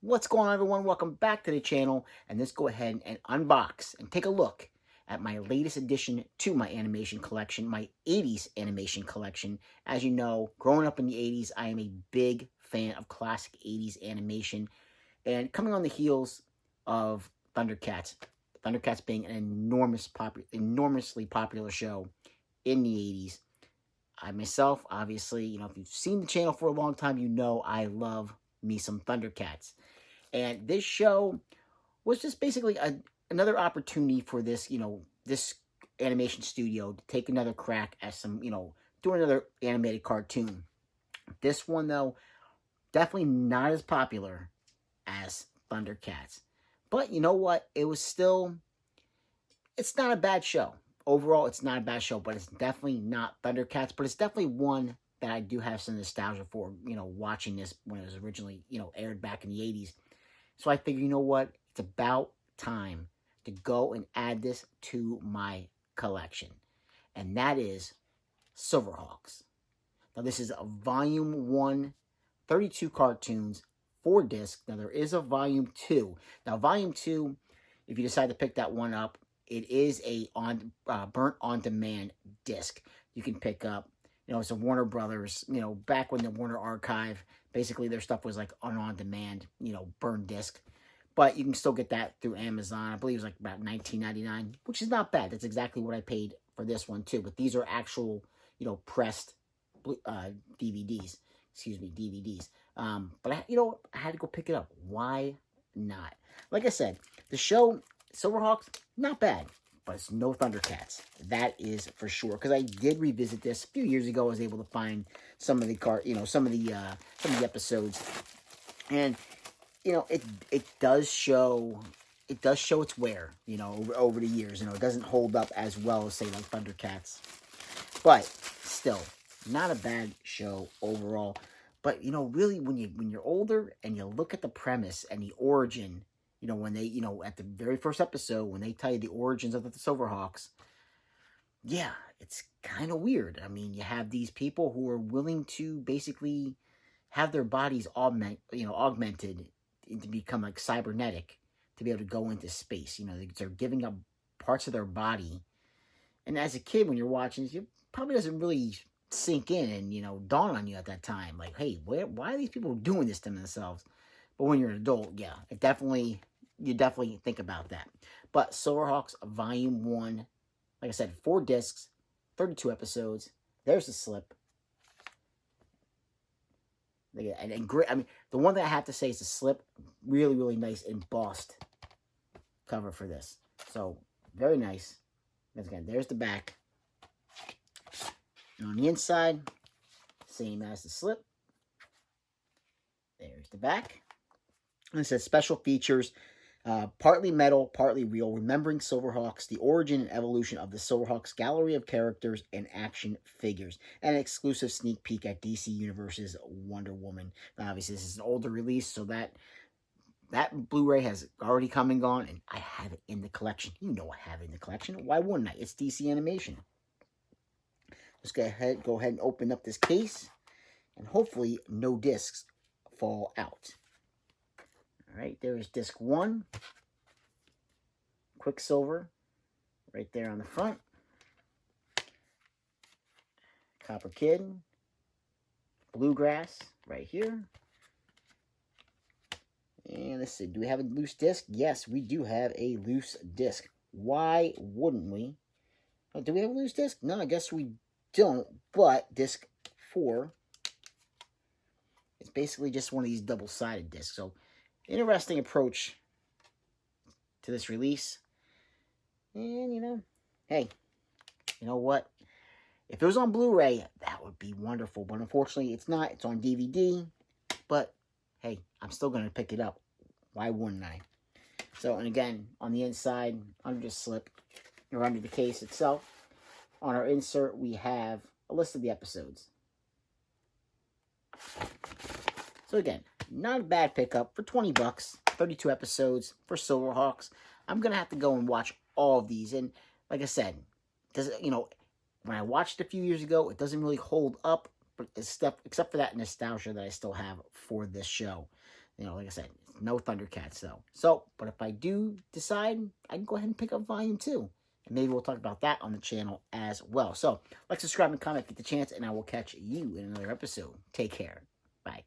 What's going on, everyone? Welcome back to the channel, and let's go ahead and unbox and take a look at my latest addition to my animation collection, my 80s animation collection. As you know, growing up in the 80s, I am a big fan of classic 80s animation, and coming on the heels of Thundercats being an enormously popular show in the 80s. I myself, obviously, if you've seen the channel for a long time, you know I love me some Thundercats. And this show was just basically another opportunity for this animation studio to take another crack at doing another animated cartoon. This one, though, definitely not as popular as Thundercats. But you know what? It's not a bad show. Overall, it's not a bad show, but it's definitely not Thundercats, but it's definitely one that I do have some nostalgia for, watching this when it was originally, aired back in the 80s. So I figured, you know what? It's about time to go and add this to my collection. And that is Silverhawks. Now, this is a Volume 1, 32 cartoons, 4 discs. Now, there is a Volume 2. Now, Volume 2, if you decide to pick that one up, it is a burnt on demand disc you can pick up. It's a Warner Brothers, back when the Warner Archive, basically their stuff was like on demand, burn disc. But you can still get that through Amazon. I believe it was like about $19.99, which is not bad. That's exactly what I paid for this one too. But these are actual, pressed DVDs. Excuse me, DVDs. But I had to go pick it up. Why not? Like I said, the show Silverhawks, not bad, but it's no Thundercats. That is for sure. Because I did revisit this a few years ago. I was able to find some of the some of the episodes, and it does show its wear. Over the years. It doesn't hold up as well as say like Thundercats, but still not a bad show overall. But really, when you're older and you look at the premise and the origin. When they, at the very first episode, when they tell you the origins of the Silverhawks, yeah, it's kind of weird. I mean, you have these people who are willing to basically have their bodies augmented to become like cybernetic to be able to go into space. They're giving up parts of their body. And as a kid, when you're watching this, it probably doesn't really sink in and, dawn on you at that time. Like, hey, why are these people doing this to themselves? But when you're an adult, yeah, you definitely think about that. But Silverhawks Volume 1, like I said, 4 discs, 32 episodes. There's the slip. And great. I mean, the one that I have to say is the slip. Really, really nice embossed cover for this. So, very nice. Once again, there's the back. And on the inside, same as the slip. There's the back. And it says special features. Partly metal, partly real, remembering Silverhawks, the origin and evolution of the Silverhawks gallery of characters and action figures, and an exclusive sneak peek at DC Universe's Wonder Woman. Now, obviously, this is an older release, so that Blu-ray has already come and gone, and I have it in the collection. I have it in the collection. Why wouldn't I? It's DC Animation. Let's go ahead and open up this case, and hopefully no discs fall out. All right, there is disc 1. Quicksilver, right there on the front. Copper Kid. Bluegrass, right here. And let's see, do we have a loose disc? Yes, we do have a loose disc. Why wouldn't we? Oh, do we have a loose disc? No, I guess we don't, but disc 4 is basically just one of these double-sided discs. So, interesting approach to this release. And, hey, you know what? If it was on Blu-ray, that would be wonderful. But unfortunately, it's not. It's on DVD. But, hey, I'm still going to pick it up. Why wouldn't I? So, and again, on the inside, under the slip, or under the case itself, on our insert, we have a list of the episodes. So again, not a bad pickup for 20 bucks, 32 episodes for Silverhawks. I'm going to have to go and watch all of these. And like I said, when I watched it a few years ago, it doesn't really hold up, but it's stuff except for that nostalgia that I still have for this show. Like I said, no Thundercats though. So, but if I do decide, I can go ahead and pick up Volume 2. And maybe we'll talk about that on the channel as well. So, like, subscribe, and comment if you get the chance, and I will catch you in another episode. Take care. Bye.